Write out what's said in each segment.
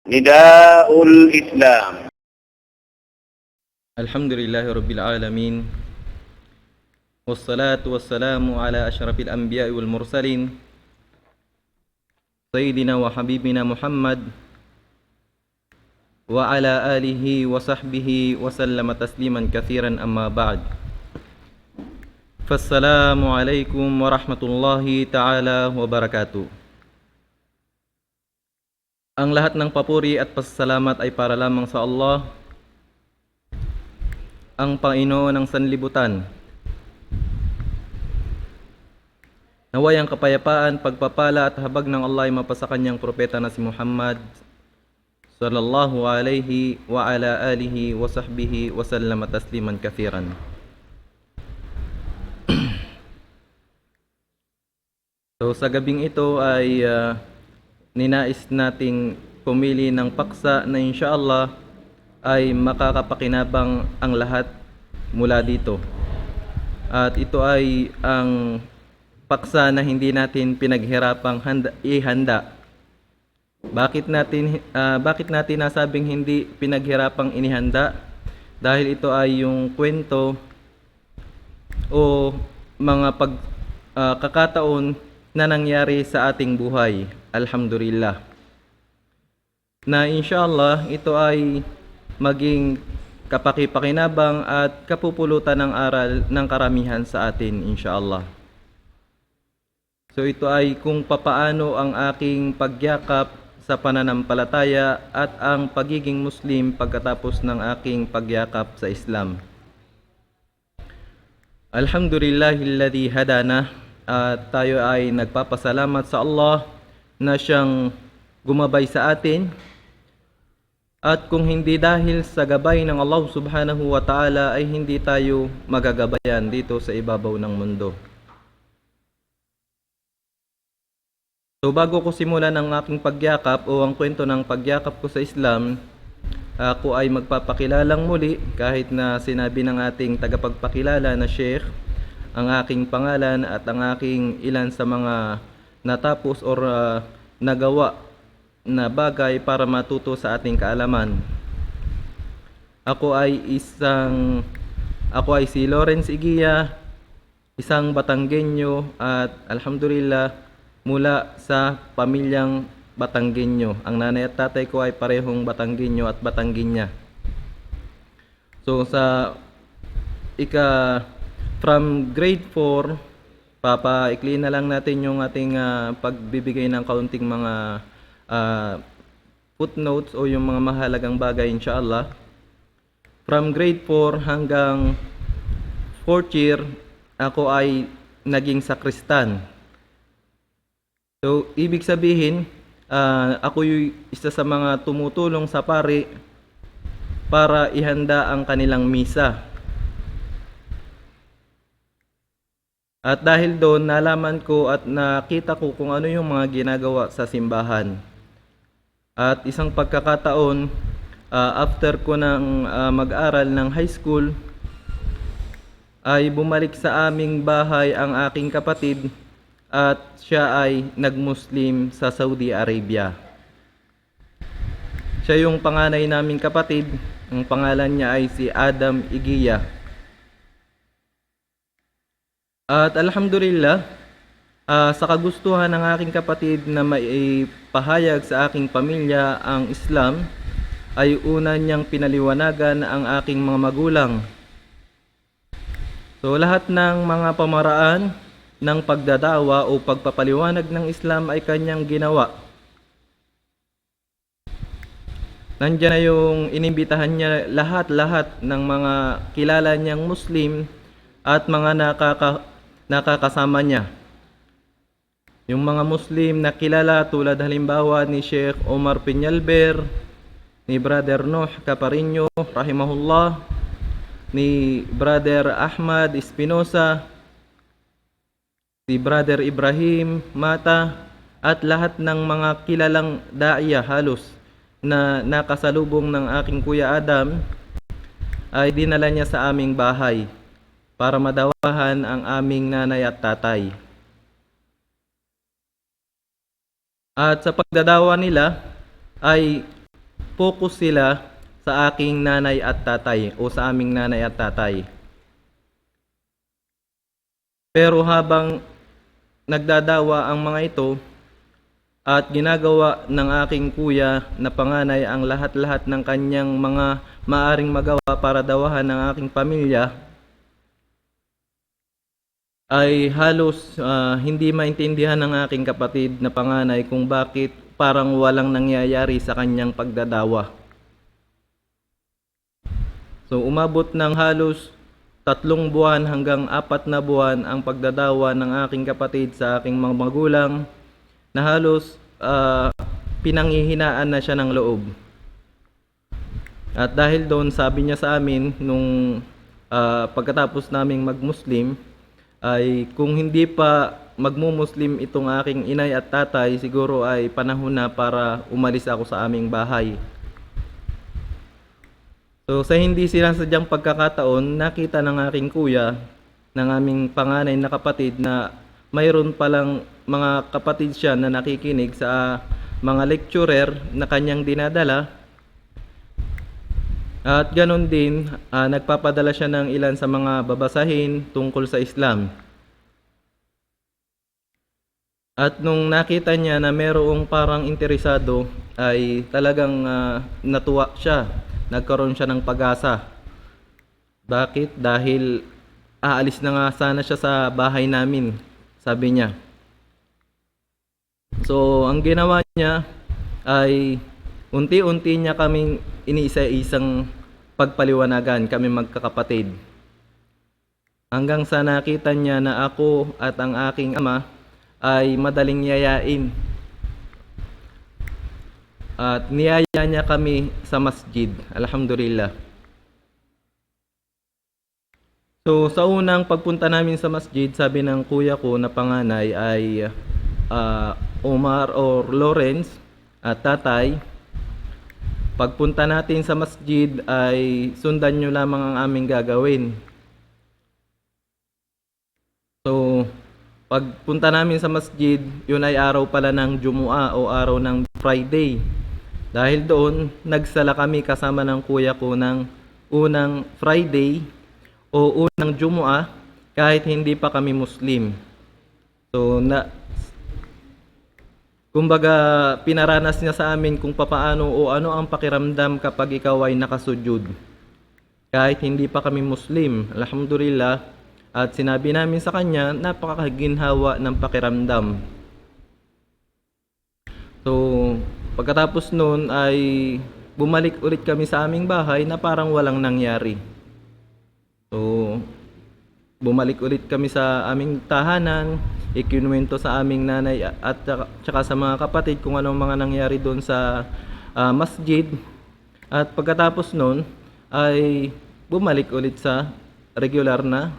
نداء الإسلام. الحمد لله رب العالمين، والصلاة والسلام على أشرف الأنبياء والمرسلين سيدنا وحبيبنا محمد وعلى آله وصحبه وسلم تسليما كثيرا. أما بعد، فالسلام عليكم ورحمة الله تعالى وبركاته. Ang lahat ng papuri at pasasalamat ay para lamang sa Allah, ang Panginoon ng sanlibutan. Naway ang kapayapaan, pagpapala at habag ng Allah ay mapasa kanyang propeta na si Muhammad sallallahu alaihi wa ala alihi wa sahbihi wa sallama tasliman kathiran. So sa gabing ito ay ninais nating pumili ng paksa na insyaallah ay makakapakinabang ang lahat mula dito. At ito ay ang paksa na hindi natin pinaghirapang ihanda. Bakit natin nasabing hindi pinaghirapang inihanda? Dahil ito ay yung kwento o mga kakataon na nangyari sa ating buhay. Alhamdulillah. Na insyaallah ito ay maging kapakipakinabang at kapupulutan ng aral ng karamihan sa atin insyaallah. So ito ay kung papaano ang aking pagyakap sa pananampalataya at ang pagiging Muslim pagkatapos ng aking pagyakap sa Islam. Alhamdulillahilladzi hadana, at tayo ay nagpapasalamat sa Allah na siyang gumabay sa atin. At kung hindi dahil sa gabay ng Allah subhanahu wa ta'ala ay hindi tayo magagabayan dito sa ibabaw ng mundo. So bago ko simulan ang aking pagyakap o ang kwento ng pagyakap ko sa Islam, ako ay magpapakilalang muli kahit na sinabi ng ating tagapagpakilala na Sheikh ang aking pangalan at ang aking ilan sa mga natapos or nagawa na bagay para matuto sa ating kaalaman. Ako ay si Lawrence Igia, isang Batanggenyo at alhamdulillah mula sa pamilyang Batanggenyo. Ang nanay at tatay ko ay parehong Batanggenyo at Batangginya. So from grade 4, papaikli na lang natin yung ating pagbibigay ng kaunting mga footnotes o yung mga mahalagang bagay insyaallah. From grade 4 hanggang 4th year, ako ay naging sakristan. So ibig sabihin, ako yung isa sa mga tumutulong sa pari para ihanda ang kanilang misa. At dahil doon, nalaman ko at nakita ko kung ano yung mga ginagawa sa simbahan. At isang pagkakataon, after ko ng mag-aral ng high school, ay bumalik sa aming bahay ang aking kapatid at siya ay nag-Muslim sa Saudi Arabia. Siya yung panganay naming kapatid, ang pangalan niya ay si Adam Igia. At alhamdulillah, sa kagustuhan ng aking kapatid na maipahayag sa aking pamilya ang Islam, ay una niyang pinaliwanagan ang aking mga magulang. So lahat ng mga pamaraan ng pagdadawa o pagpapaliwanag ng Islam ay kanyang ginawa. Nandiyan na yung inimbitahan niya lahat-lahat ng mga kilala niyang Muslim at mga nakakasama niya. Yung mga Muslim na kilala tulad halimbawa ni Sheikh Omar Peñalver, ni Brother Nuh Caparinho rahimahullah, ni Brother Ahmad Espinosa, si Brother Ibrahim Mata, at lahat ng mga kilalang daiya halos na nakasalubong ng aking Kuya Adam ay dinala niya sa aming bahay para madawahan ang aming nanay at tatay. At sa pagdadawa nila ay focus sila sa aking nanay at tatay o sa aming nanay at tatay. Pero habang nagdadawa ang mga ito at ginagawa ng aking kuya na panganay ang lahat-lahat ng kanyang mga maaring magawa para dawahan ng aking pamilya, ay halos hindi maintindihan ng aking kapatid na panganay kung bakit parang walang nangyayari sa kanyang pagdadawa. So umabot ng halos 3 buwan hanggang 4 na buwan ang pagdadawa ng aking kapatid sa aking mga magulang, na halos pinanghihinaan na siya ng loob. At dahil doon, sabi niya sa amin nung pagkatapos naming mag-Muslim, ay kung hindi pa magmu-Muslim itong aking inay at tatay, siguro ay panahon na para umalis ako sa aming bahay. So sa hindi sinasadyang pagkakataon, nakita ng aking kuya, ng aming panganay na kapatid, na mayroon palang mga kapatid siya na nakikinig sa mga lecturer na kanyang dinadala. At ganon din, nagpapadala siya ng ilan sa mga babasahin tungkol sa Islam. At nung nakita niya na merong parang interesado, ay talagang natuwa siya. Nagkaroon siya ng pag-asa. Bakit? Dahil aalis na nga sana siya sa bahay namin, sabi niya. So ang ginawa niya ay unti-unti niya kaming iniisa-isang pagpaliwanagan, kami magkakapatid. Hanggang sa nakita niya na ako at ang aking ama ay madaling yayain. At niyaya niya kami sa masjid. Alhamdulillah. So sa unang pagpunta namin sa masjid, sabi ng kuya ko na panganay ay Omar or Lawrence at tatay, pagpunta natin sa masjid ay sundan nyo lamang ang aming gagawin. So pagpunta namin sa masjid, yun ay araw pala ng Jumu'ah o araw ng Friday. Dahil doon, nagsala kami kasama ng kuya ko ng unang Friday o unang Jumu'ah kahit hindi pa kami Muslim. So kumbaga pinaranas niya sa amin kung papaano o ano ang pakiramdam kapag ikaw ay nakasujud kahit hindi pa kami Muslim. Alhamdulillah. At sinabi namin sa kanya, napakaginhawa ng pakiramdam. So pagkatapos noon ay bumalik ulit kami sa aming bahay na parang walang nangyari. So bumalik ulit kami sa aming tahanan, ikinuwento sa aming nanay at saka sa mga kapatid kung anong mga nangyari doon sa masjid. At pagkatapos noon ay bumalik ulit sa regular na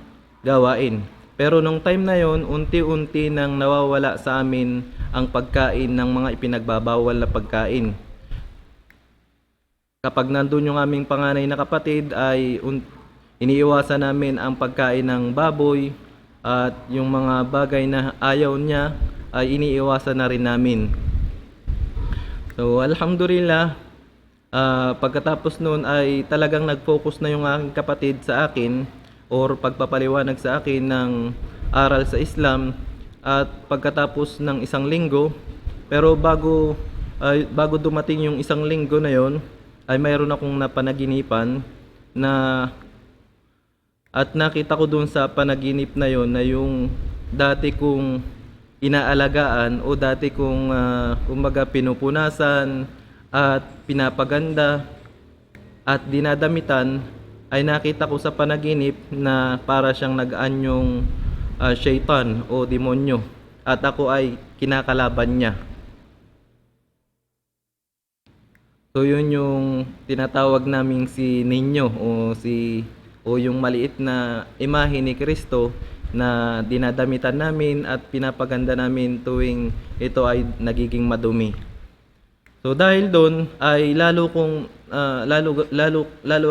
gawain. Pero nung time na yon, unti-unti nang nawawala sa amin ang pagkain ng mga ipinagbabawal na pagkain. Kapag nandun yung aming panganay na kapatid ay iniiwasan namin ang pagkain ng baboy, at yung mga bagay na ayaw niya ay iniiwasan na rin namin. So alhamdulillah, pagkatapos noon ay talagang nag-focus na yung aking kapatid sa akin or pagpapaliwanag sa akin ng aral sa Islam. At pagkatapos ng 1 linggo, pero bago dumating yung 1 linggo na yon, ay mayroon akong napanaginipan na at nakita ko doon sa panaginip na yon na yung dati kong inaalagaan o dati kong kumbaga pinupunasan at pinapaganda at dinadamitan, ay nakita ko sa panaginip na para siyang nag-anyong shaitan o demonyo at ako ay kinakalaban niya. So yun yung tinatawag naming si Ninyo o yung maliit na imahe ni Kristo na dinadamitan namin at pinapaganda namin tuwing ito ay nagiging madumi. So dahil doon ay lalo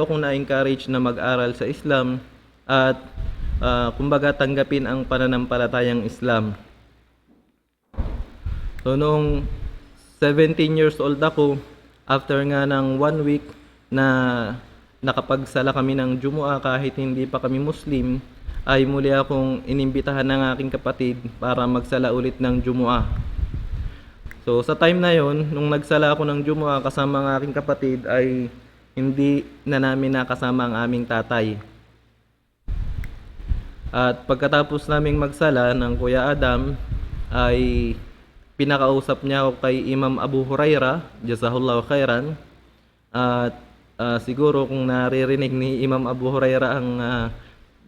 akong na-encourage na mag-aral sa Islam at kumbaga tanggapin ang pananampalatayang Islam. So noong 17 years old ako after nga ng 1 week na nakapagsala kami ng Jumu'ah kahit hindi pa kami Muslim, ay muli akong inimbitahan ng aking kapatid para magsala ulit ng Jumu'ah. So sa time na yon, nung nagsala ako ng Jumu'ah kasama ng aking kapatid, ay hindi na namin nakasama ang aming tatay. At pagkatapos naming magsala ng Kuya Adam, ay pinakausap niya ako kay Imam Abu Hurairah, jazahullahu khairan. At siguro kung naririnig ni Imam Abu Hurairah ang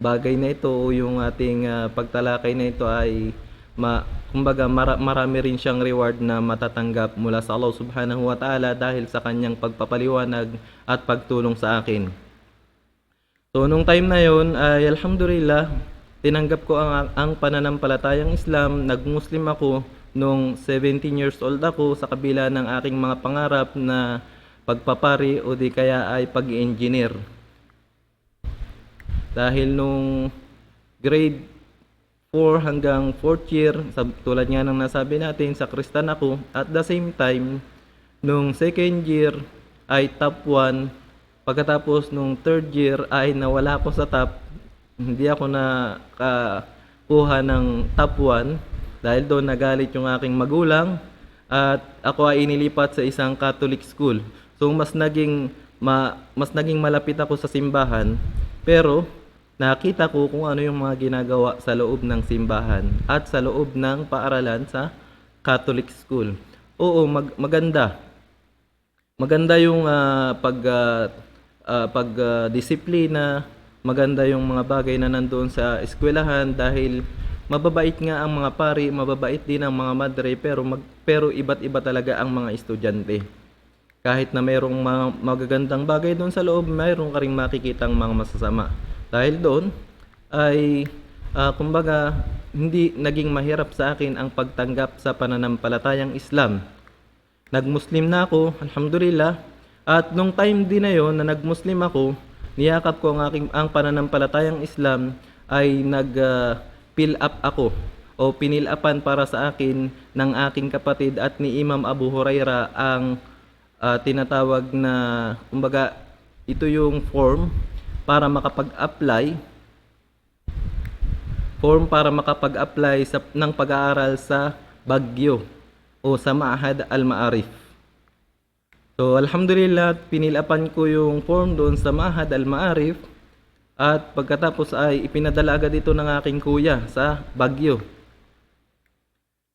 bagay na ito o yung ating pagtalakay na ito, ay kumbaga marami rin siyang reward na matatanggap mula sa Allah subhanahu wa ta'ala dahil sa kanyang pagpapaliwanag at pagtulong sa akin. So nung time na yon ay alhamdulillah, tinanggap ko ang pananampalatayang Islam. Nag-Muslim ako nung 17 years old ako sa kabila ng aking mga pangarap na pagpapari o di kaya ay pag-engineer. Dahil nung grade 4 hanggang 4th year, tulad nga ng nasabi natin, sa Kristan ako. At the same time, nung 2nd year ay top 1. Pagkatapos nung 3rd year ay nawala ako sa top. Hindi ako nakakuha ng top 1 dahil doon nagalit yung aking magulang at ako ay inilipat sa isang Catholic school. So mas naging malapit ako sa simbahan, pero nakita ko kung ano yung mga ginagawa sa loob ng simbahan at sa loob ng paaralan sa Catholic school. Oo, maganda. Maganda yung pagdisiplina, maganda yung mga bagay na nandoon sa eskwelahan dahil mababait nga ang mga pari, mababait din ang mga madre, pero iba't iba talaga ang mga estudyante. Kahit na mayroong mga magagandang bagay doon sa loob, mayroong ka ring makikitang mga masasama. Dahil doon ay kumbaga hindi naging mahirap sa akin ang pagtanggap sa pananampalatayang Islam. Nag-Muslim na ako, alhamdulillah. At nung time din na yon na nag-Muslim ako, niyakap ko ang pananampalatayang Islam, ay nag-fill up ako o pinilapan para sa akin ng aking kapatid at ni Imam Abu Hurairah ang tinatawag na, kumbaga, ito yung form para makapag-apply ng pag-aaral sa Baguio o sa Ma'had Al-Ma'arif. So alhamdulillah, pinilapan ko yung form doon sa Ma'had Al-Ma'arif at pagkatapos ay ipinadala agad ito ng aking kuya sa Baguio.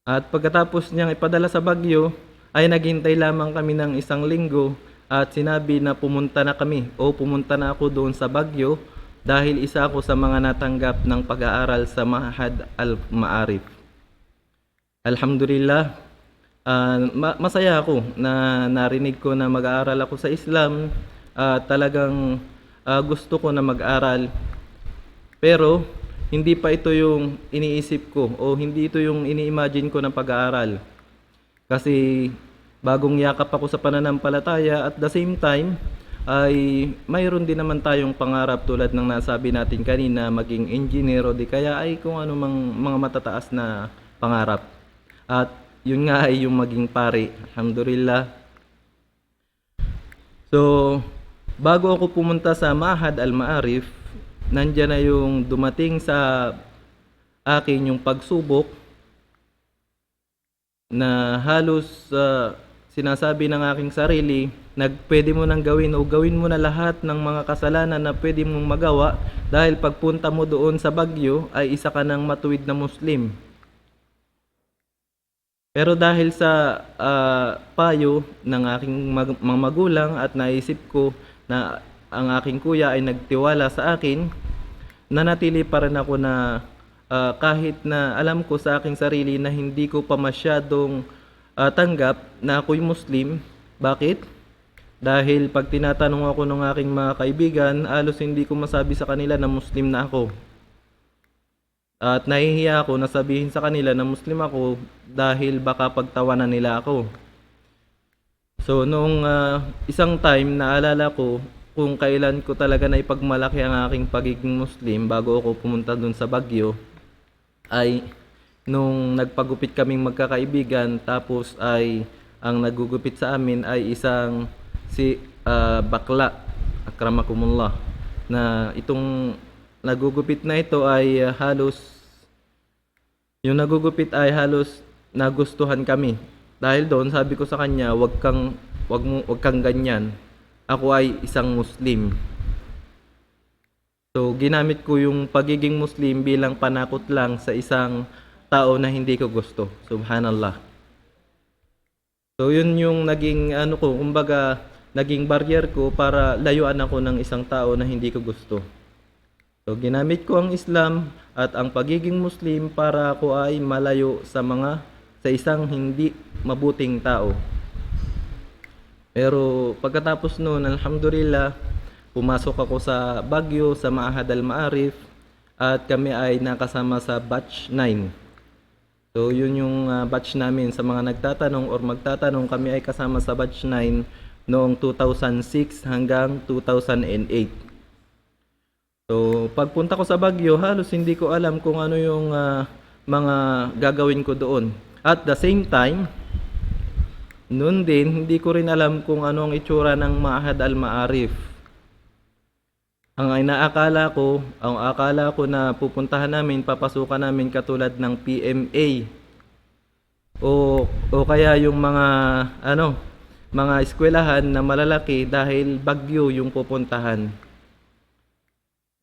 At pagkatapos niyang ipadala sa Baguio, ay naghintay lamang kami ng 1 linggo at sinabi na pumunta na ako doon sa Baguio dahil isa ako sa mga natanggap ng pag-aaral sa Ma'had Al-Ma'arif. Alhamdulillah, masaya ako na narinig ko na mag-aaral ako sa Islam. Talagang gusto ko na mag-aral, pero hindi pa ito yung iniisip ko o hindi ito yung ini-imagine ko na pag-aaral. Kasi bagong yakap ako sa pananampalataya, at the same time ay mayroon din naman tayong pangarap tulad ng nasabi natin kanina, maging engineer o di kaya ay kung ano mang mga matataas na pangarap. At yun nga ay yung maging pari, alhamdulillah. So bago ako pumunta sa Ma'had Al-Ma'arif, nandiyan na yung dumating sa akin yung pagsubok na halos sinasabi ng aking sarili, pwede mo nang gawin o gawin mo na lahat ng mga kasalanan na pwede mong magawa dahil pagpunta mo doon sa Baguio ay isa ka ng matuwid na Muslim. Pero dahil sa payo ng aking mga magulang at naisip ko na ang aking kuya ay nagtiwala sa akin, nanatili pa rin ako na kahit na alam ko sa aking sarili na hindi ko pa masyadong tanggap na ako'y Muslim. Bakit? Dahil pag tinatanong ako ng aking mga kaibigan, halos hindi ko masabi sa kanila na Muslim na ako. At nahihiya ako na sabihin sa kanila na Muslim ako dahil baka pagtawanan nila ako. So noong isang time, naalala ko kung kailan ko talaga na ipagmalaki ang aking pagiging Muslim bago ako pumunta dun sa Baguio, ay nung nagpagupit kaming magkakaibigan, tapos ay ang nagugupit sa amin ay isang bakla, akramakumullah, na itong nagugupit na ito ay yung nagugupit ay halos nagustuhan kami. Dahil doon sabi ko sa kanya, wag kang ganyan. Ako ay isang Muslim. So ginamit ko yung pagiging Muslim bilang panakot lang sa isang tao na hindi ko gusto. Subhanallah. So yun yung naging kumbaga naging barrier ko para layuan ako ng isang tao na hindi ko gusto. So ginamit ko ang Islam at ang pagiging Muslim para ako ay malayo sa isang hindi mabuting tao. Pero pagkatapos noon, alhamdulillah, pumasok ako sa Baguio sa Ma'had Al-Ma'arif at kami ay nakasama sa batch 9. So yun yung batch namin. Sa mga nagtatanong or magtatanong, kami ay kasama sa batch 9 noong 2006 hanggang 2008. So pagpunta ko sa Baguio, halos hindi ko alam kung ano yung mga gagawin ko doon. At the same time, noon din hindi ko rin alam kung ano ang itsura ng Ma'had Al-Ma'arif. Ang akala ko na pupuntahan namin, papasukan namin katulad ng PMA o kaya yung mga eskwelahan na malalaki dahil Baguio yung pupuntahan.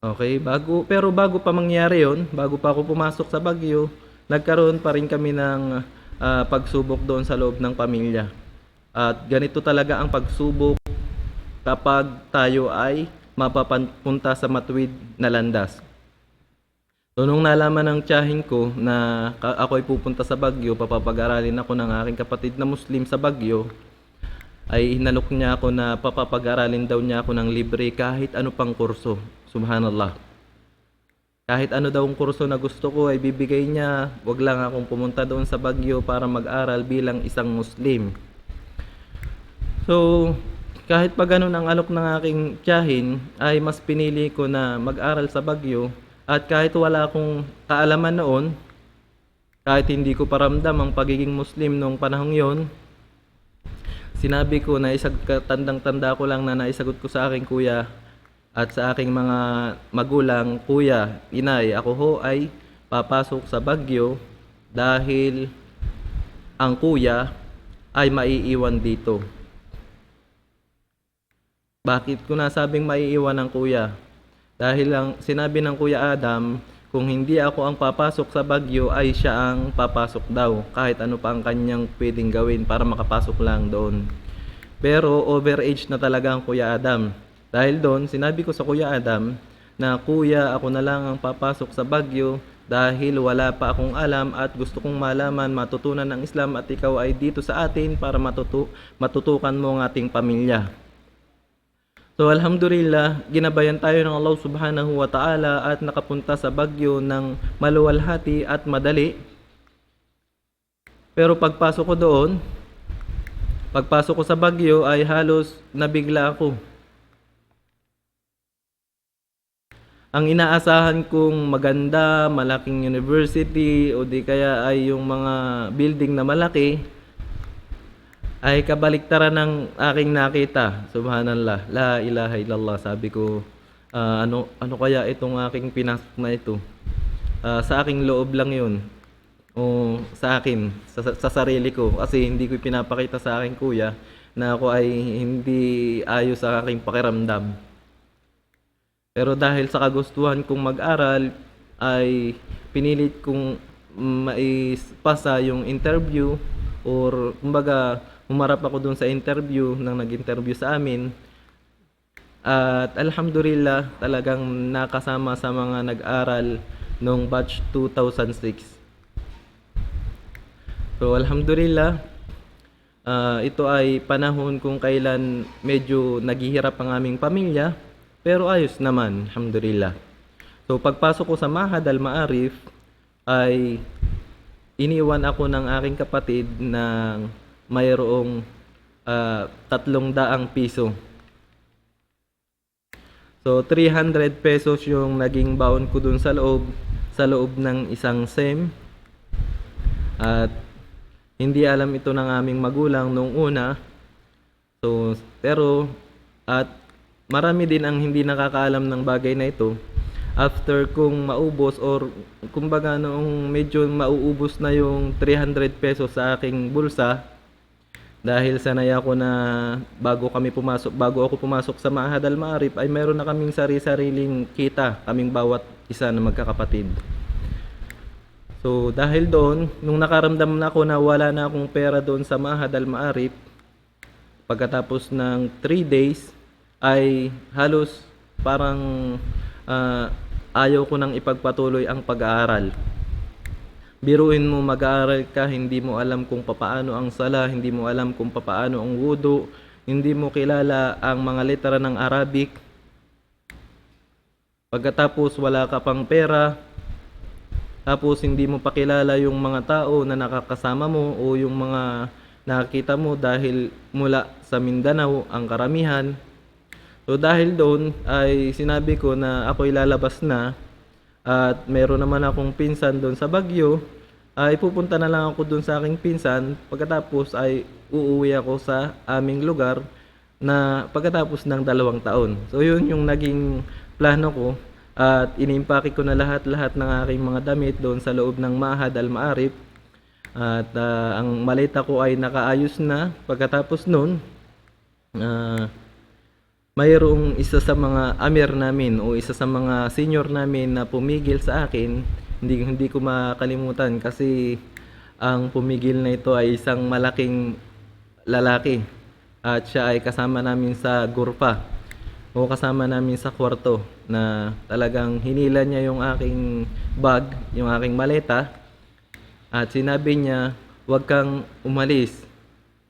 Okay, pero bago pa mangyari yon, bago pa ako pumasok sa Baguio, nagkaroon pa rin kami ng pagsubok doon sa loob ng pamilya. At ganito talaga ang pagsubok kapag tayo ay mapapunta sa matuwid na landas. So nung nalaman ng tiyahin ko na ako ay pupunta sa Baguio, papapag-aralin ako ng aking kapatid na Muslim sa Baguio, ay hinalok niya ako na papapag-aralin daw niya ako ng libre kahit ano pang kurso. Subhanallah. Kahit ano daw ang kurso na gusto ko ay bibigay niya, wag lang akong pumunta doon sa Baguio para mag-aral bilang isang Muslim. So kahit pa ganun ang alok ng aking tiyahin, ay mas pinili ko na mag-aral sa Baguio. At kahit wala akong kaalaman noon, kahit hindi ko paramdam ang pagiging Muslim noong panahong yon, sinabi ko na tandang-tanda ko lang na naisagot ko sa aking kuya at sa aking mga magulang, kuya, inay, ako ho ay papasok sa Baguio dahil ang kuya ay maiiwan dito. Bakit ko nasabing maiiwan ng kuya? Dahil lang sinabi ng Kuya Adam, kung hindi ako ang papasok sa Baguio ay siya ang papasok daw. Kahit ano pa ang kanyang pwedeng gawin para makapasok lang doon. Pero overage na talaga ang Kuya Adam. Dahil doon, sinabi ko sa Kuya Adam na kuya, ako na lang ang papasok sa Baguio dahil wala pa akong alam at gusto kong malaman, matutunan ng Islam at ikaw ay dito sa atin para matutukan mo ang ating pamilya. So alhamdulillah, ginabayan tayo ng Allah subhanahu wa ta'ala at nakapunta sa Baguio ng maluwalhati at madali. Pero pagpasok ko sa Baguio ay halos nabigla ako. Ang inaasahan kong maganda, malaking university o di kaya ay yung mga building na malaki, ay kabaliktaran ng aking nakita. Subhanallah, la ilaha illallah. Sabi ko, ano kaya itong aking pinasok na ito? Sa aking loob lang yun. O sa akin, sa sarili ko. Kasi hindi ko pinapakita sa aking kuya na ako ay hindi ayos sa aking pakiramdam. Pero dahil sa kagustuhan kong mag-aral, ay pinilit kong maipasa yung interview or kumbaga humarap ako dun sa interview nang nag-interview sa amin. At alhamdulillah, talagang nakasama sa mga nag-aral nung batch 2006. So alhamdulillah, ito ay panahon kung kailan medyo naghihirap ang aming pamilya, pero ayos naman, alhamdulillah. So pagpasok ko sa Ma'had Al-Ma'arif ay iniwan ako ng aking kapatid ng mayroong 300 piso. So 300 pesos yung naging baon ko dun sa loob ng isang SEM. At Hindi alam ito ng aming magulang noong una. So, pero at marami din ang hindi nakakaalam ng bagay na ito. After kung maubos or kumbaga noong medyo mauubos na yung 300 pesos sa aking bulsa, dahil sanay ako na bago ako pumasok sa Ma'had Al-Ma'arif ay meron na kaming sari-sariling kita, kaming bawat isa na magkakapatid. So dahil doon, nung nakaramdam na ako na wala na akong pera doon sa Ma'had Al-Ma'arif, pagkatapos ng 3 days ay halos parang ayaw ko nang ipagpatuloy ang pag-aaral. Biruin mo, mag-aaral ka, hindi mo alam kung papaano ang sala, hindi mo alam kung papaano ang wudu, hindi mo kilala ang mga letara ng Arabic. Pagkatapos wala ka pang pera, tapos hindi mo pa kilala yung mga tao na nakakasama mo o yung mga nakakita mo dahil mula sa Mindanao ang karamihan. So dahil doon ay sinabi ko na ako'y lalabas na at meron naman akong pinsan doon sa Baguio, ay pupunta na lang ako doon sa aking pinsan, pagkatapos ay uuwi ako sa aming lugar na pagkatapos ng 2 taon. So yun yung naging plano ko at inimpake ko na lahat-lahat ng aking mga damit doon sa loob ng Ma'had Al-Ma'arif at ang maleta ko ay nakaayos na. Pagkatapos noon, mayroong isa sa mga amir namin o isa sa mga senior namin na pumigil sa akin. Hindi ko makalimutan kasi ang pumigil na ito ay isang malaking lalaki at siya ay kasama namin sa gurpa o kasama namin sa kwarto na talagang hinila niya yung aking bag, yung aking maleta at sinabi niya, "Huwag kang umalis."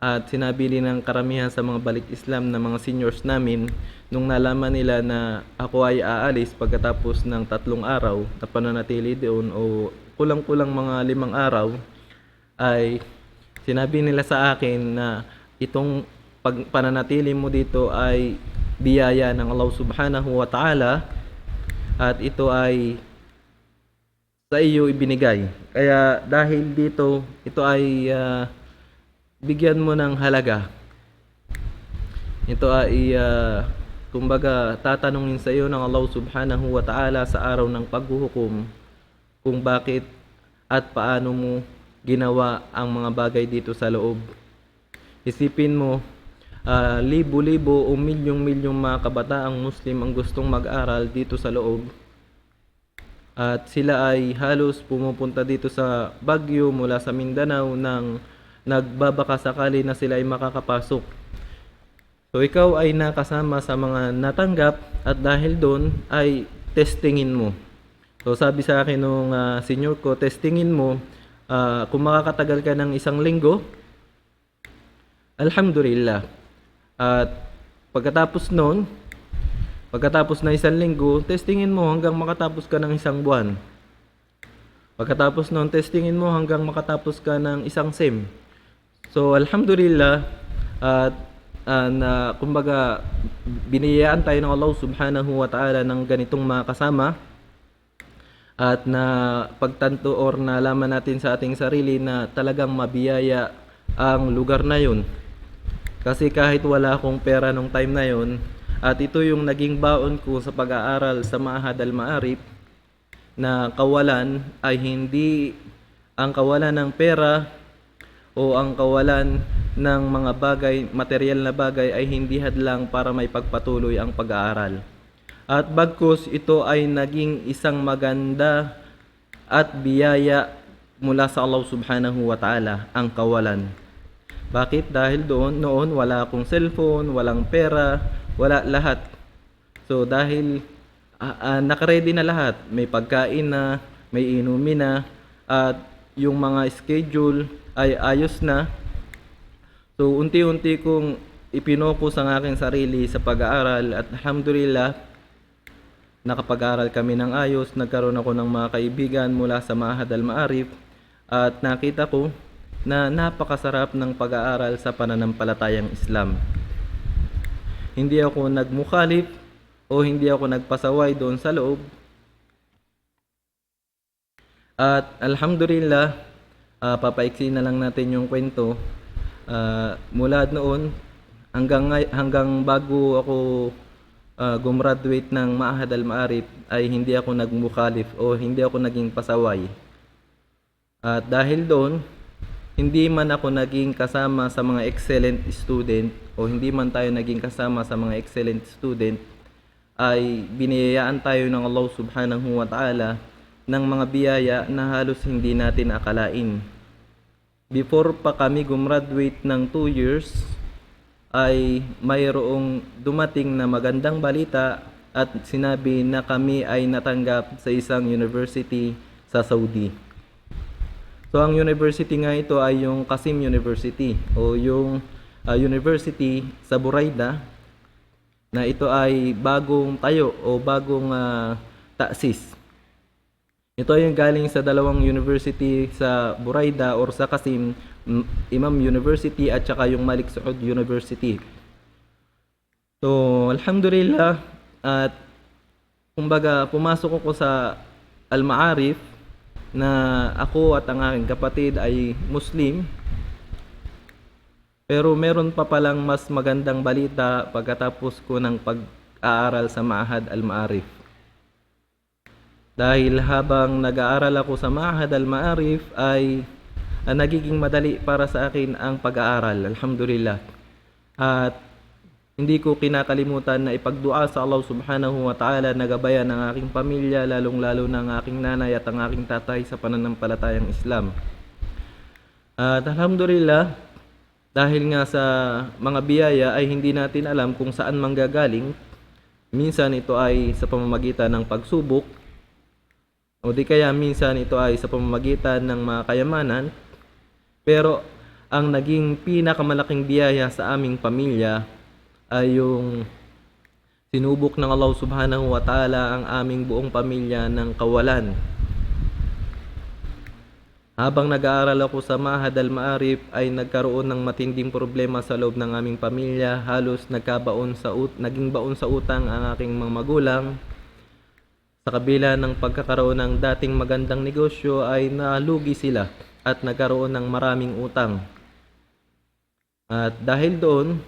At sinabi din ng karamihan sa mga balik Islam na mga seniors namin nung nalaman nila na ako ay aalis pagkatapos ng 3 araw na pananatili doon o kulang-kulang mga 5 araw, ay sinabi nila sa akin na itong pananatili mo dito ay biyaya ng Allah Subhanahu wa Ta'ala at ito ay sa iyo ibinigay. Kaya dahil dito, ito ay bigyan mo ng halaga. Ito ay kumbaga tatanungin sa iyo ng Allah Subhanahu wa Ta'ala sa araw ng paghuhukom kung bakit at paano mo ginawa ang mga bagay dito sa loob. Isipin mo, libo-libo o milyong-milyong mga kabataang Muslim ang gustong mag-aral dito sa loob. At sila ay halos pumupunta dito sa Baguio mula sa Mindanao nang nagbabaka sakali na sila ay makakapasok. So ikaw ay nakasama sa mga natanggap at dahil doon ay testingin mo. So sabi sa akin nung senior ko, testingin mo kung makakatagal ka ng 1 linggo, alhamdulillah. At pagkatapos na 1 linggo, testingin mo hanggang makatapos ka ng 1 buwan. Pagkatapos noon, testingin mo hanggang makatapos ka ng 1 SEM. So alhamdulillah at na kumbaga biniyayaan tayo ng Allah Subhanahu wa Ta'ala ng ganitong mga kasama at na pagtanto or nalaman natin sa ating sarili na talagang mabiyaya ang lugar na yun. Kasi kahit wala akong pera nung time na yun at ito yung naging baon ko sa pag-aaral sa Ma'had Al-Ma'arif, na kawalan ay hindi ang kawalan ng pera o ang kawalan ng mga bagay, material na bagay ay hindi hadlang para may pagpatuloy ang pag-aaral. At bagkus ito ay naging isang maganda at biyaya mula sa Allah Subhanahu wa Ta'ala ang kawalan. Bakit? Dahil noon wala akong cellphone, walang pera, wala lahat. So dahil nakaready na lahat, may pagkain na, may inumin na, at yung mga schedule ay ayos na. So unti-unti kong ipinokus ang aking sarili sa pag-aaral at alhamdulillah nakapag-aaral kami ng ayos. Nagkaroon ako ng mga kaibigan mula sa Ma'had Al-Ma'arif at nakita ko na napakasarap ng pag-aaral sa pananampalatayang Islam. Hindi ako nagmukhalif o hindi ako nagpasaway doon sa loob. At alhamdulillah papaiksi na lang natin yung kwento. Mula noon hanggang bago ako gumraduate ng Ma'had Al-Ma'arif ay hindi ako nagmukhalif o hindi ako naging pasaway. At dahil doon, hindi man ako naging kasama sa mga excellent student o hindi man tayo naging kasama sa mga excellent student, ay biniyayaan tayo ng Allah Subhanahu wa Ta'ala ng mga biyaya na halos hindi natin akalain. Before pa kami gumraduate ng 2 years, ay mayroong dumating na magandang balita at sinabi na kami ay natanggap sa isang university sa Saudi. So ang university nga ito ay yung Qasim University o yung university sa Buraida, na ito ay bagong tayo o bagong ta'sis. Ito ay yung galing sa dalawang university sa Buraida or sa Qasim, Imam University at saka yung Malik Saud University. So alhamdulillah, at kumbaga pumasok ako sa Al-Ma'arif na ako at ang aking kapatid ay Muslim. Pero meron pa palang mas magandang balita pagkatapos ko ng pag-aaral sa Ma'had Al-Ma'arif. Dahil habang nag-aaral ako sa Ma'had Al-Ma'arif ay nagiging madali para sa akin ang pag-aaral, alhamdulillah. At hindi ko kinakalimutan na ipagdua sa Allah Subhanahu wa Ta'ala na gabayan ng aking pamilya, lalong-lalo ng aking nanay at ang aking tatay sa pananampalatayang Islam. At alhamdulillah, dahil nga sa mga biyaya ay hindi natin alam kung saan manggagaling. Minsan ito ay sa pamamagitan ng pagsubok, o di kaya minsan ito ay sa pamamagitan ng mga kayamanan. Pero ang naging pinakamalaking biyaya sa aming pamilya ay yung sinubok ng Allah Subhanahu wa Ta'ala ang aming buong pamilya ng kawalan. Habang nag-aaral ako sa Ma'had Al-Ma'arif ay nagkaroon ng matinding problema sa loob ng aming pamilya. Halos naging baon sa utang ang aking mga magulang. Sa kabila ng pagkakaroon ng dating magandang negosyo ay nalugi sila at nagkaroon ng maraming utang. At dahil doon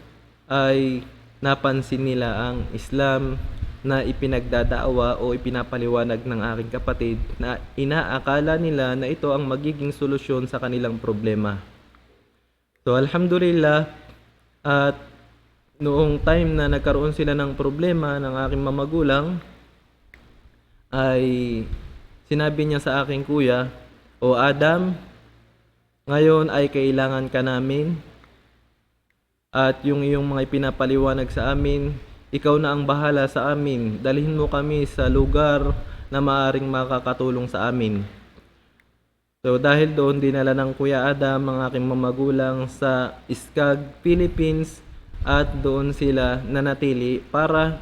ay napansin nila ang Islam na ipinagdadaawa o ipinapaliwanag ng aking kapatid, na inaakala nila na ito ang magiging solusyon sa kanilang problema. So alhamdulillah, at noong time na nagkaroon sila ng problema ng aking mamagulang, ay sinabi niya sa aking kuya, "O Adam, ngayon ay kailangan ka namin. At yung iyong mga ipinapaliwanag sa amin, ikaw na ang bahala sa amin. Dalhin mo kami sa lugar na maaring makakatulong sa amin." So dahil doon, dinala ng Kuya Adam ang aking mamagulang sa Iskag, Philippines, at doon sila nanatili para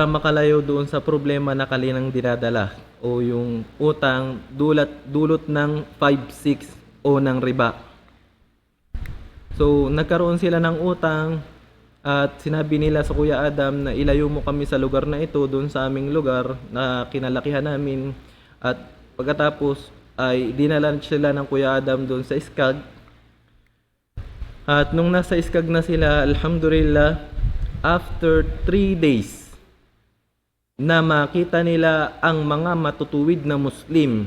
makalayo doon sa problema na kanilang dinadala o yung utang dulot ng 5-6 o ng riba. So nagkaroon sila ng utang at sinabi nila sa Kuya Adam na ilayo mo kami sa lugar na ito, doon sa aming lugar na kinalakihan namin. At pagkatapos ay dinala sila ng Kuya Adam doon sa Iskag. At nung nasa Iskag na sila, alhamdulillah, after 3 days na makita nila ang mga matutuwid na Muslim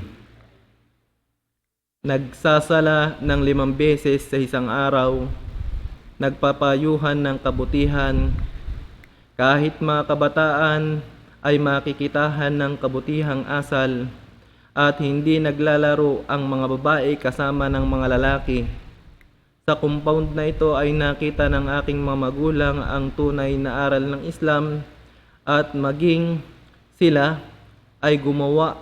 nagsasala ng 5 beses sa isang araw, nagpapayuhan ng kabutihan, kahit mga kabataan ay makikitahan ng kabutihang asal, at hindi naglalaro ang mga babae kasama ng mga lalaki. Sa compound na ito ay nakita ng aking mga magulang ang tunay na aral ng Islam, at maging sila ay gumawa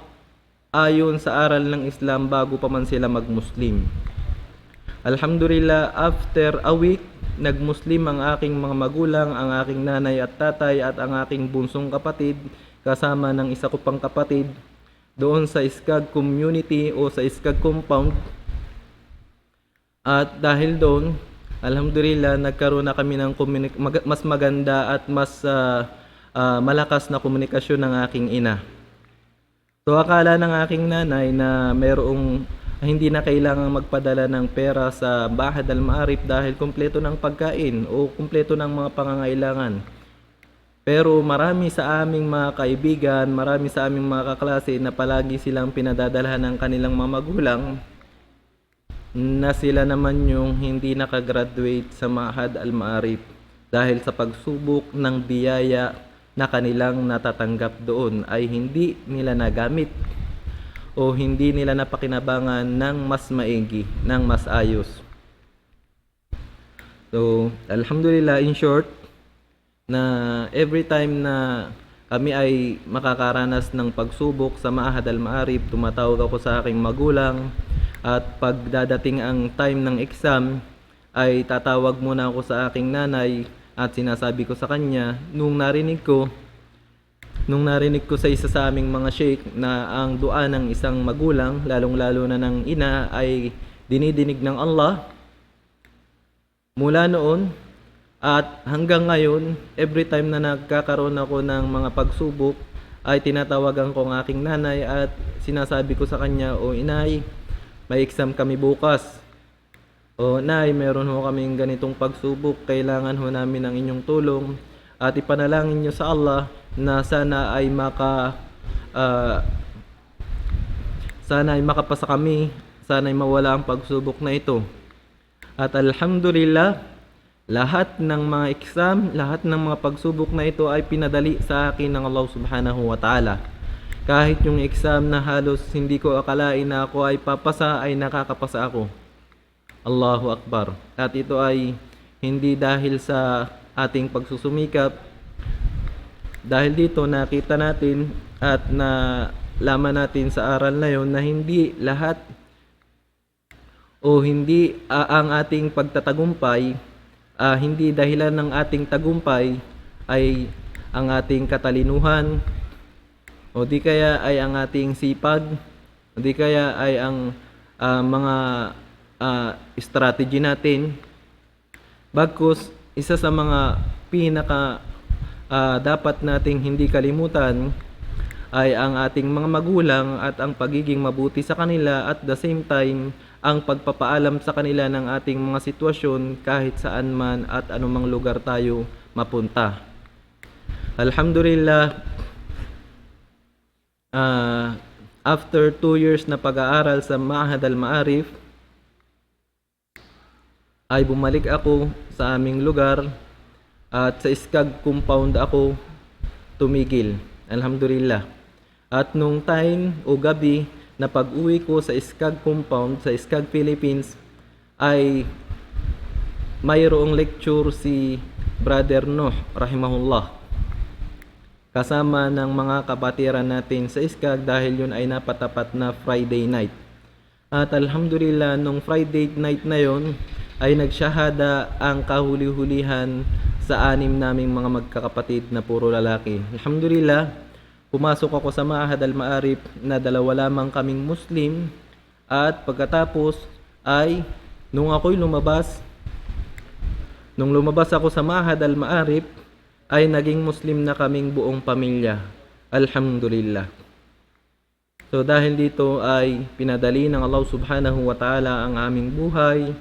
ayon sa aral ng Islam bago pa man sila mag-Muslim. Alhamdulillah, after a week, nag-Muslim ang aking mga magulang, ang aking nanay at tatay at ang aking bunsong kapatid kasama ng isa ko pang kapatid doon sa Iskag community o sa Iskag compound. At dahil doon, alhamdulillah, nagkaroon na kami ng mas maganda at mas malakas na komunikasyon ng aking ina. So akala ng aking nanay na hindi na kailangang magpadala ng pera sa Bahad Al-Maarif dahil kumpleto ng pagkain o kumpleto ng mga pangangailangan. Pero marami sa aming mga kaibigan, marami sa aming mga kaklase na palagi silang pinadadalhan ng kanilang mga magulang na sila naman yung hindi nakagraduate sa Mahad Al-Maarif dahil sa pagsubok ng biyaya na kanilang natatanggap doon ay hindi nila nagamit o hindi nila napakinabangan ng mas maigi, ng mas ayos. So, alhamdulillah, in short, na every time na kami ay makakaranas ng pagsubok sa Mahad Al-Maarif, tumatawag ako sa aking magulang at pag dadating ang time ng exam ay tatawag muna ako sa aking nanay at sinasabi ko sa kanya nung narinig ko sa isa sa aming mga sheikh na ang dua ng isang magulang, lalong-lalo na ng ina, ay dinidinig ng Allah. Mula noon at hanggang ngayon, every time na nagkakaroon ako ng mga pagsubok, ay tinatawagan ko ang aking nanay at sinasabi ko sa kanya, "O inay, may exam kami bukas. O nay, meron ho kaming ganitong pagsubok, kailangan ho namin ng inyong tulong at ipanalangin nyo sa Allah na sana ay makapasa kami, sana ay mawala ang pagsubok na ito." At alhamdulillah, lahat ng mga exam, lahat ng mga pagsubok na ito ay pinadali sa akin ng Allah Subhanahu wa Ta'ala. Kahit yung exam na halos hindi ko akalain na ako ay papasa, ay nakakapasa ako. Allahu Akbar. At ito ay hindi dahil sa ating pagsusumikap. Dahil dito nakita natin at nalaman natin sa aral na yon na hindi lahat o hindi ang ating pagtatagumpay, hindi dahilan ng ating tagumpay ay ang ating katalinuhan o di kaya ay ang ating sipag o di kaya ay ang mga strategy natin. Bagkus isa sa mga pinaka dapat nating hindi kalimutan ay ang ating mga magulang at ang pagiging mabuti sa kanila at the same time ang pagpapaalam sa kanila ng ating mga sitwasyon kahit saan man at anumang lugar tayo mapunta. Alhamdulillah, after 2 years na pag-aaral sa Mahad Al-Maarif, ay bumalik ako sa aming lugar at sa SCAG compound ako tumigil. Alhamdulillah. At nung time o gabi na pag-uwi ko sa SCAG compound, sa SCAG Philippines, ay mayroong lecture si Brother Nuh, rahimahullah, kasama ng mga kabatiran natin sa SCAG dahil yun ay napatapat na Friday night. At alhamdulillah, nung Friday night na yon ay nagsyahada ang kahuli-hulihan sa 6 naming mga magkakapatid na puro lalaki. Alhamdulillah, pumasok ako sa Mahad Al-Maarif na 2 lamang kaming Muslim at pagkatapos ay nung lumabas ako sa Mahad Al-Maarif ay naging Muslim na kaming buong pamilya. Alhamdulillah. So dahil dito ay pinadali ng Allah Subhanahu wa Ta'ala ang aming buhay.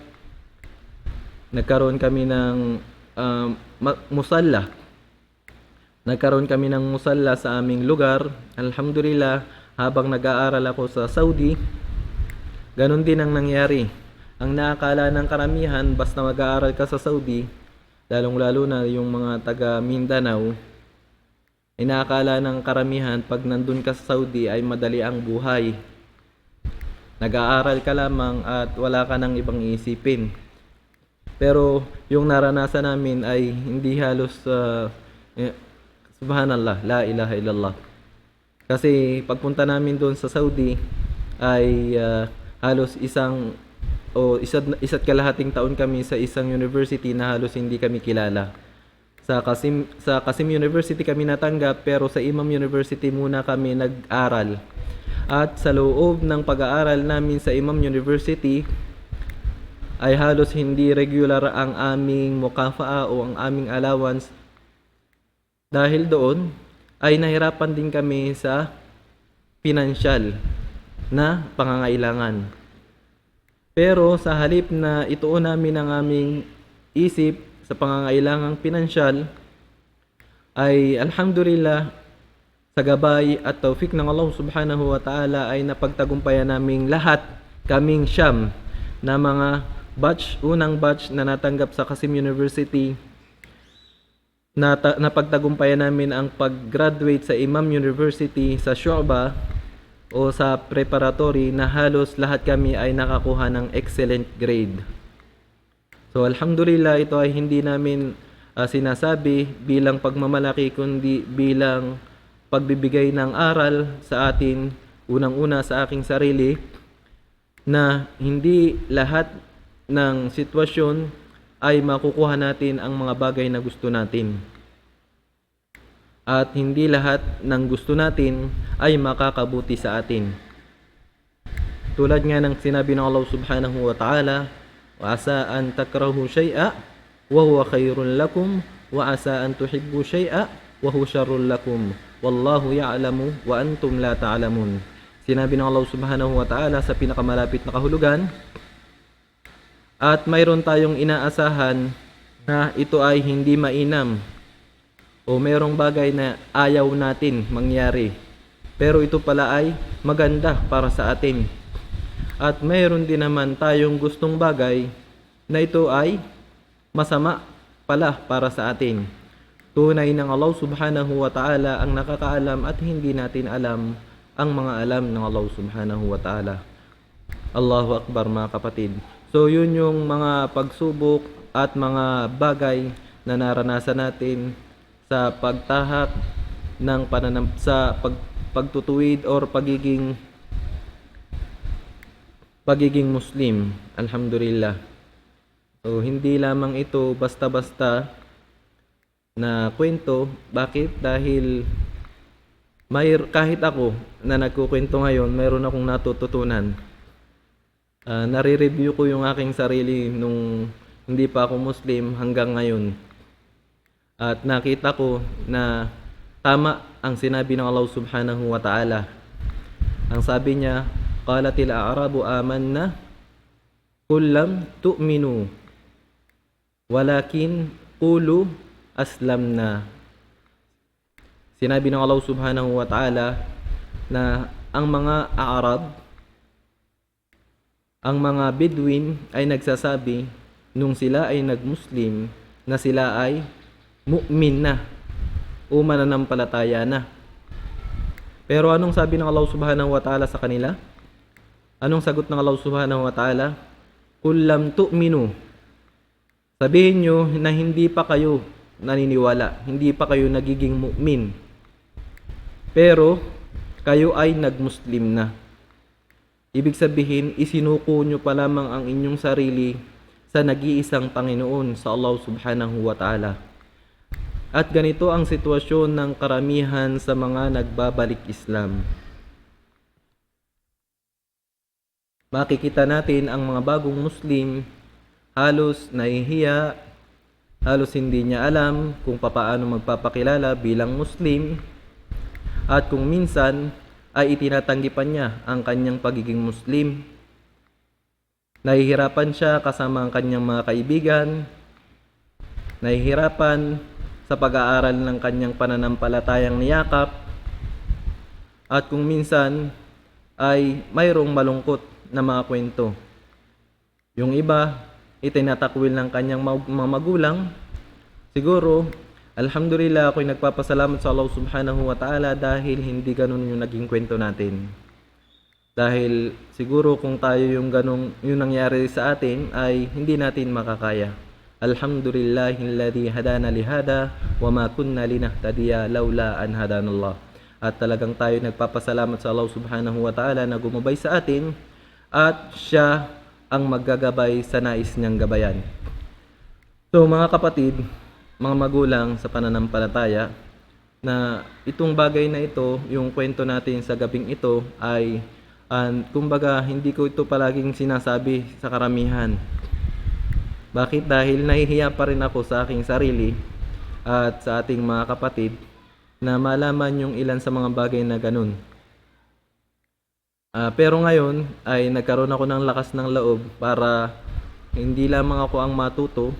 Nagkaroon kami ng musalla. Nagkaroon kami ng musalla sa aming lugar. Alhamdulillah, habang nag-aaral ako sa Saudi, ganun din ang nangyari. Ang naakala ng karamihan, basta mag-aaral ka sa Saudi, lalong-lalo na yung mga taga Mindanao, inaakala ng karamihan pag nandun ka sa Saudi ay madali ang buhay. Nag-aaral ka lamang at wala ka nang ibang isipin. Pero yung naranasan namin ay hindi halos subhanallah, la ilaha illallah. Kasi pagpunta namin doon sa Saudi ay halos isa't kalahating taon kami sa isang university na halos hindi kami kilala. Sa Qasim University kami natanggap, pero sa Imam University muna kami nag-aral. At sa loob ng pag-aaral namin sa Imam University ay halos hindi regular ang aming mukafaa o ang aming allowance. Dahil doon ay nahirapan din kami sa pinansyal na pangangailangan. Pero sa halip na ituon namin ang aming isip sa pangangailangang pinansyal, ay alhamdulillah sa gabay at taufik ng Allah subhanahu wa ta'ala ay napagtagumpayan naming lahat, kaming siyam na mga unang batch na natanggap sa Qasim University. Napagtagumpayan namin ang pag-graduate sa Imam University sa Shu'bah o sa preparatory na halos lahat kami ay nakakuha ng excellent grade. So alhamdulillah, ito ay hindi namin sinasabi bilang pagmamalaki kundi bilang pagbibigay ng aral sa atin, unang-una sa aking sarili, na hindi lahat ng sitwasyon ay makukuha natin ang mga bagay na gusto natin. At hindi lahat ng gusto natin ay makakabuti sa atin. Tulad nga ng sinabi ng Allah subhanahu wa ta'ala, wa asa an takrahu shay'a wa huwa khairun lakum wa asa an tuhibbu shay'a wa huwa sharrun lakum wallahu ya'lamu wa antum la ta'lamun. Sinabi ng Allah subhanahu wa ta'ala sa pinakamalapit na kahulugan, at mayroon tayong inaasahan na ito ay hindi mainam o mayroong bagay na ayaw natin mangyari, pero ito pala ay maganda para sa atin. At mayroon din naman tayong gustong bagay na ito ay masama pala para sa atin. Tunay ng Allah subhanahu wa ta'ala ang nakakaalam at hindi natin alam ang mga alam ng Allah subhanahu wa ta'ala. Allahu Akbar mga kapatid. So yun yung mga pagsubok at mga bagay na naranasan natin sa pagtahak ng pagtutuwid or pagiging Muslim. Alhamdulillah. So hindi lamang ito basta-basta na kwento. Bakit? Dahil kahit ako na nagkukwento ngayon, mayroon akong natututunan. Nare-review ko yung aking sarili nung hindi pa ako Muslim hanggang ngayon. At nakita ko na tama ang sinabi ng Allah subhanahu wa ta'ala. Ang sabi niya, qalatil a'rabu amanna qul lam tu'minu walakin qulu aslamna. Sinabi ng Allah subhanahu wa ta'ala na ang mga Arab, ang mga Bedouin ay nagsasabi nung sila ay nag-Muslim na sila ay mu'min na o mananampalataya na. Pero anong sabi ng Allah subhanahu wa ta'ala sa kanila? Anong sagot ng Allah subhanahu wa ta'ala? Qul lam tu'minu. Sabihin nyo na hindi pa kayo naniniwala, hindi pa kayo nagiging mu'min, pero kayo ay nag-Muslim na. Ibig sabihin, isinuko nyo pa lamang ang inyong sarili sa nag-iisang Panginoon, sa Allah subhanahu wa ta'ala. At ganito ang sitwasyon ng karamihan sa mga nagbabalik Islam. Makikita natin ang mga bagong Muslim halos nahihiya, halos hindi niya alam kung papaano magpapakilala bilang Muslim, at kung minsan ay itinatanggi pa niya ang kanyang pagiging Muslim. Nahihirapan siya kasama ang kanyang mga kaibigan, nahihirapan sa pag-aaral ng kanyang pananampalatayang niyakap, at kung minsan ay mayroong malungkot na mga kwento. Yung iba, itinatakwil ng kanyang mga magulang. Siguro, alhamdulillah, ako'y nagpapasalamat sa Allah subhanahu wa ta'ala dahil hindi ganun yung naging kwento natin. Dahil siguro kung tayo yung nangyari sa atin ay hindi natin makakaya. Alhamdulillahilladzi hadana lihada wa ma kunna linahtadiya laula an hadanallah. At talagang tayo nagpapasalamat sa Allah subhanahu wa ta'ala na gumabay sa atin at siya ang maggagabay sa nais niyang gabayan. So mga kapatid, mga magulang sa pananampalataya, na itong bagay na ito, yung kwento natin sa gabing ito ay kumbaga hindi ko ito palaging sinasabi sa karamihan. Bakit? Dahil nahihiya pa rin ako sa aking sarili at sa ating mga kapatid na malaman yung ilan sa mga bagay na ganun. Pero ngayon ay nagkaroon ako ng lakas ng loob para hindi lamang ako ang matuto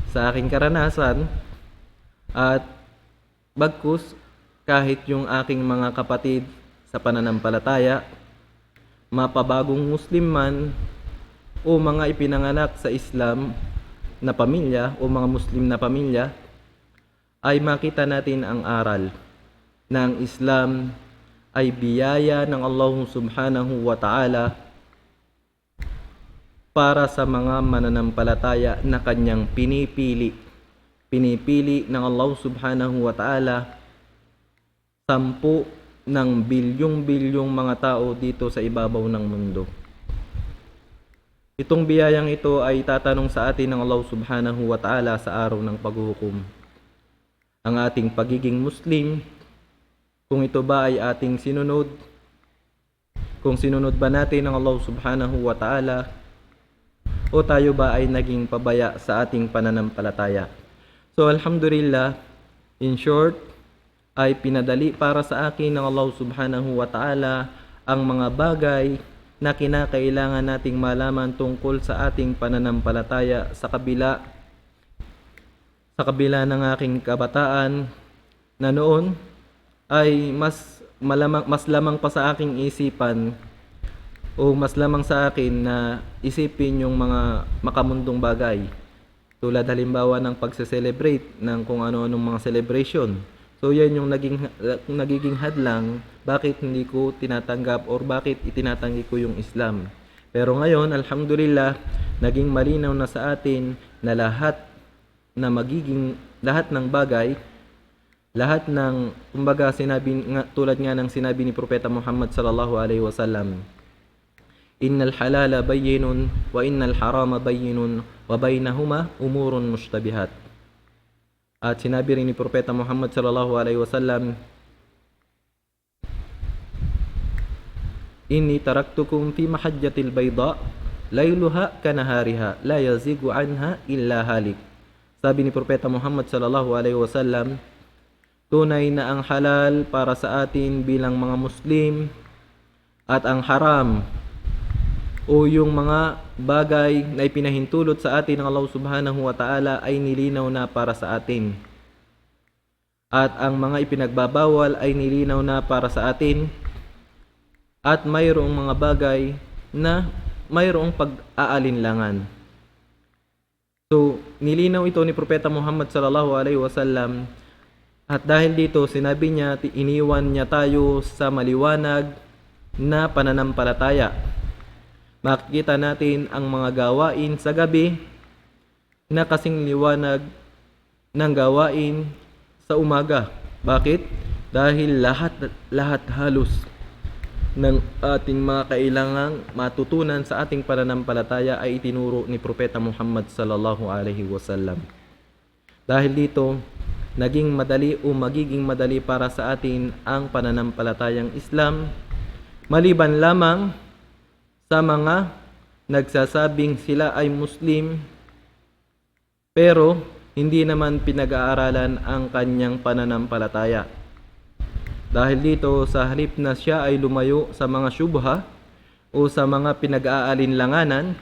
sa aking karanasan at bagkus kahit yung aking mga kapatid sa pananampalataya, mapabagong Muslim man o mga ipinanganak sa Islam na pamilya o mga Muslim na pamilya, ay makita natin ang aral na ang Islam ay biyaya ng Allah subhanahu wa ta'ala para sa mga mananampalataya na kanyang pinipili. Pinipili ng Allah subhanahu wa ta'ala 10 ng bilyong-bilyong mga tao dito sa ibabaw ng mundo. Itong biyayang ito ay tatanong sa atin ng Allah subhanahu wa ta'ala sa araw ng paghuhukom. Ang ating pagiging Muslim, kung ito ba ay ating sinunod, kung sinunod ba natin ang Allah subhanahu wa ta'ala, o tayo ba ay naging pabaya sa ating pananampalataya. So alhamdulillah, in short, ay pinadali para sa akin ng Allah subhanahu wa ta'ala ang mga bagay na kinakailangan nating malaman tungkol sa ating pananampalataya sa kabila ng aking kabataan na noon ay mas lamang pa sa aking isipan o mas lamang sa akin na isipin yung mga makamundong bagay. Tulad halimbawa ng pagse-celebrate ng kung ano-anong mga celebration. So yan yung nagiging hadlang bakit hindi ko tinatanggap or bakit itinatanggi ko yung Islam. Pero ngayon, alhamdulillah, naging malinaw na sa atin na lahat ng bagay, lahat ng kumbaga tulad nga ng sinabi ni Propeta Muhammad sallallahu alaihi wasallam, innal halala bayyinun wa innal harama bayyinun wa bainahuma umurun mushtabihat. At sinabi rin ni Propeta Muhammad sallallahu alaihi wasallam, inni taraktukum fi mahajjatil bayda layluha kanahariha la yazigu anha illa halik. Sabi ni Propeta Muhammad sallallahu alaihi wasallam, tunay na ang halal para sa atin bilang mga Muslim at ang haram o yung mga bagay na ipinahintulot sa atin ng Allah subhanahu wa ta'ala ay nilinaw na para sa atin. At ang mga ipinagbabawal ay nilinaw na para sa atin. At mayroong mga bagay na mayroong pag-aalinlangan. So, nilinaw ito ni Propeta Muhammad sallallahu alaihi wasallam. At dahil dito, sinabi niya, iniwan niya tayo sa maliwanag na pananampalataya. Makikita natin ang mga gawain sa gabi na kasing liwanag ng gawain sa umaga. Bakit? Dahil lahat halos ng ating mga kailangang matutunan sa ating pananampalataya ay itinuro ni Propeta Muhammad sallallahu alaihi wasallam. Dahil dito, magiging madali para sa atin ang pananampalatayang Islam, maliban lamang sa mga nagsasabing sila ay Muslim pero hindi naman pinag-aaralan ang kanyang pananampalataya. Dahil dito, sa halip na siya ay lumayo sa mga syubha o sa mga pinag-aalinlanganan,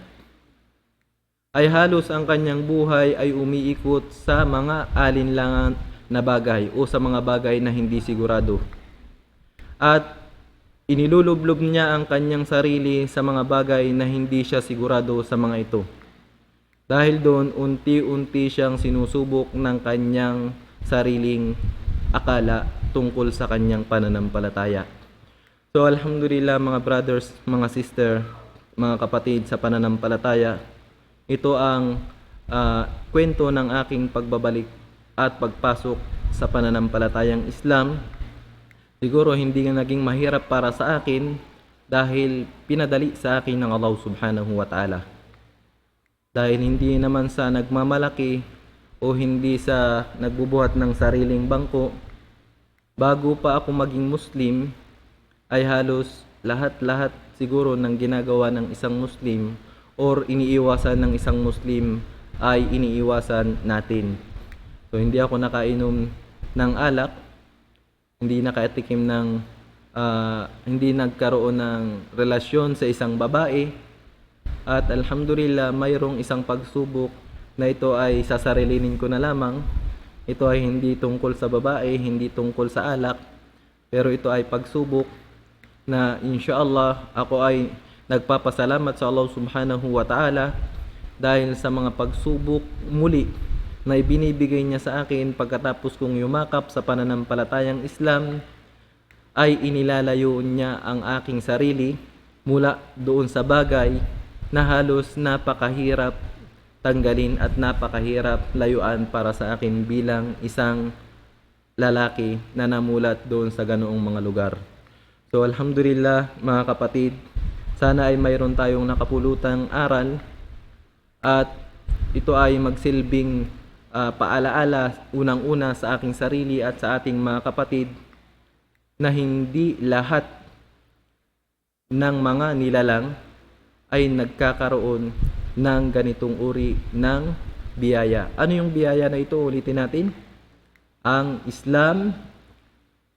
ay halos ang kanyang buhay ay umiikot sa mga alinlangan na bagay o sa mga bagay na hindi sigurado. At inilulublob niya ang kanyang sarili sa mga bagay na hindi siya sigurado sa mga ito. Dahil doon, unti-unti siyang sinusubok ng kanyang sariling akala tungkol sa kanyang pananampalataya. So alhamdulillah mga brothers, mga sister, mga kapatid sa pananampalataya, ito ang kwento ng aking pagbabalik at pagpasok sa pananampalatayang Islam. Siguro hindi naging mahirap para sa akin dahil pinadali sa akin ng Allah subhanahu wa ta'ala. Dahil hindi naman sa nagmamalaki o hindi sa nagbubuhat ng sariling bangko, bago pa ako maging Muslim, ay halos lahat siguro ng ginagawa ng isang Muslim or iniiwasan ng isang Muslim ay iniiwasan natin. So hindi ako nakainom ng alak, hindi nakatikim ng hindi nagkaroon ng relasyon sa isang babae. At alhamdulillah, mayroong isang pagsubok na ito ay sasarilinin ko na lamang. Ito ay hindi tungkol sa babae, hindi tungkol sa alak, pero ito ay pagsubok na insyaallah ako ay nagpapasalamat sa Allah subhanahu wa ta'ala dahil sa mga pagsubok muli na ibinibigay niya sa akin pagkatapos kong yumakap sa pananampalatayang Islam, ay inilalayo niya ang aking sarili mula doon sa bagay na halos napakahirap tanggalin at napakahirap layuan para sa akin bilang isang lalaki na namulat doon sa ganoong mga lugar. So alhamdulillah mga kapatid, sana ay mayroon tayong nakapulutang aral at ito ay magsilbing paalaala unang-una sa aking sarili at sa ating mga kapatid na hindi lahat ng mga nilalang ay nagkakaroon ng ganitong uri ng biyaya. Ano yung biyaya na ito? Ulitin natin. Ang Islam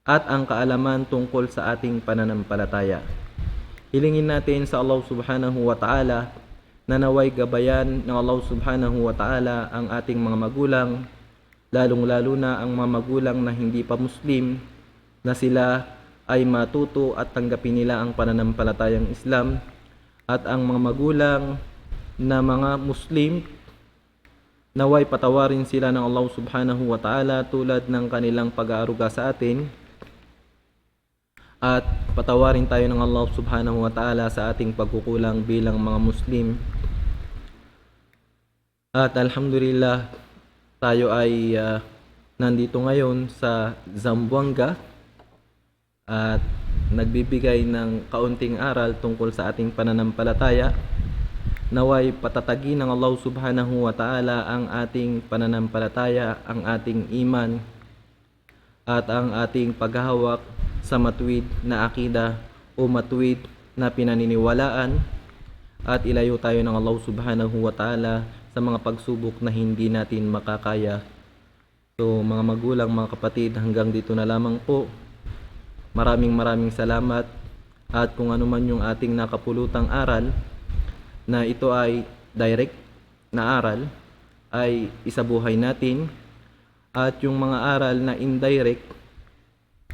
at ang kaalaman tungkol sa ating pananampalataya. Hilingin natin sa Allah subhanahu wa ta'ala na naway gabayan ng Allah subhanahu wa ta'ala ang ating mga magulang, lalong-lalo na ang mga magulang na hindi pa Muslim, na sila ay matuto at tanggapin nila ang pananampalatayang Islam, at ang mga magulang na mga Muslim, naway patawarin sila ng Allah subhanahu wa ta'ala tulad ng kanilang pag-aaruga sa atin, at patawarin tayo ng Allah subhanahu wa ta'ala sa ating pagkukulang bilang mga Muslim. At alhamdulillah, tayo ay nandito ngayon sa Zamboanga at nagbibigay ng kaunting aral tungkol sa ating pananampalataya. Naway patatagin ng Allah subhanahu wa ta'ala ang ating pananampalataya, ang ating iman, at ang ating paghahawak sa matuwid na akida o matuwid na pinaniniwalaan, at ilayo tayo ng Allah subhanahu wa ta'ala sa mga pagsubok na hindi natin makakaya. So mga magulang, mga kapatid, hanggang dito na lamang po. Maraming salamat, at kung ano man yung ating nakapulutang aral na ito ay direct na aral ay isabuhay natin, at yung mga aral na indirect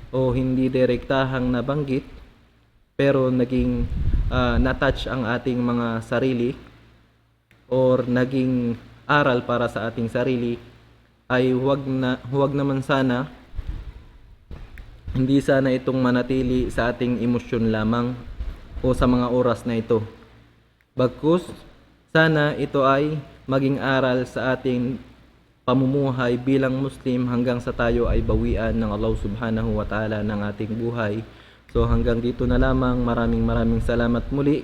o hindi direktahang nabanggit pero naging na-touch ang ating mga sarili or naging aral para sa ating sarili, ay huwag naman sana, hindi sana itong manatili sa ating emosyon lamang o sa mga oras na ito. Bagkus sana ito ay maging aral sa ating pamumuhay bilang Muslim hanggang sa tayo ay bawian ng Allah subhanahu wa ta'ala ng ating buhay. So hanggang dito na lamang. Maraming salamat muli,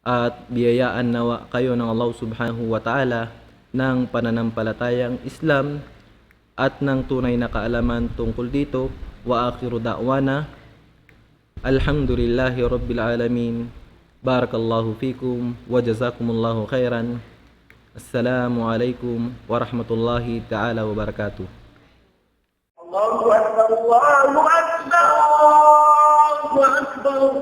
at biyayaan nawa kayo ng Allah subhanahu wa ta'ala ng pananampalatayang Islam at ng tunay na kaalaman tungkol dito. Wa akhiru da'wana alhamdulillahi rabbil alamin. Barakallahu fikum wa jazakumullahu khairan. Assalamualaikum warahmatullahi ta'ala wabarakatuh. Allahu Akbar, Allahu Akbar, Allahu Akbar,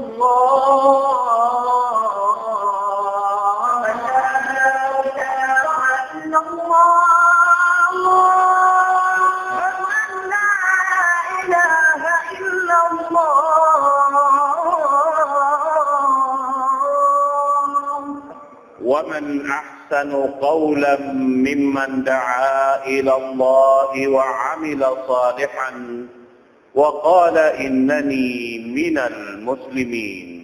ومن أحسن قولا ممن دعا إلى الله وعمل صالحا وقال إنني من المسلمين.